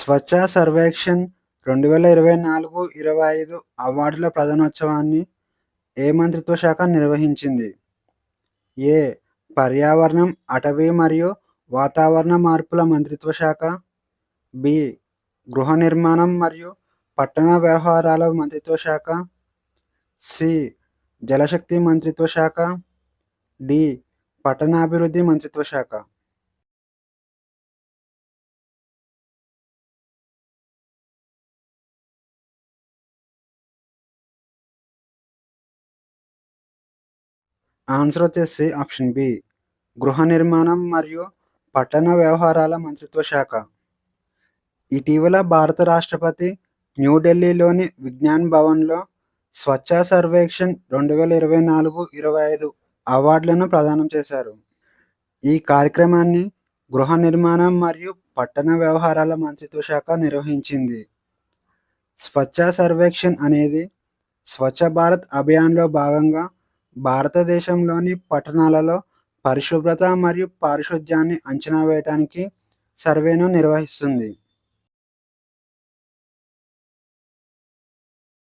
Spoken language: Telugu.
స్వచ్ఛ సర్వేక్షణ్ 2024-25 అవార్డుల ప్రదానోత్సవాన్ని ఏ మంత్రిత్వ శాఖ నిర్వహించింది? ఏ. పర్యావరణం, అటవీ మరియు వాతావరణ మార్పుల మంత్రిత్వ శాఖ. బి. గృహ నిర్మాణం మరియు పట్టణ వ్యవహారాల మంత్రిత్వ శాఖ. సి. జలశక్తి మంత్రిత్వ శాఖ. డి. పట్టణాభివృద్ధి మంత్రిత్వ శాఖ. ఆన్సర్ వచ్చేసి ఆప్షన్ బి. గృహ నిర్మాణం మరియు పట్టణ వ్యవహారాల మంత్రిత్వ శాఖ. ఇటీవల భారత రాష్ట్రపతి న్యూఢిల్లీలోని విజ్ఞాన్ భవన్లో స్వచ్ఛ సర్వేక్షణ్ 2024-25 అవార్డులను ప్రదానం చేశారు. ఈ కార్యక్రమాన్ని గృహ నిర్మాణం మరియు పట్టణ వ్యవహారాల మంత్రిత్వ శాఖ నిర్వహించింది. స్వచ్ఛ సర్వేక్షణ్ అనేది స్వచ్ఛ భారత్ అభియాన్లో భాగంగా భారతదేశంలోని పట్టణాలలో పరిశుభ్రత మరియు పారిశుధ్యాన్ని అంచనా వేయడానికి సర్వేను నిర్వహిస్తుంది.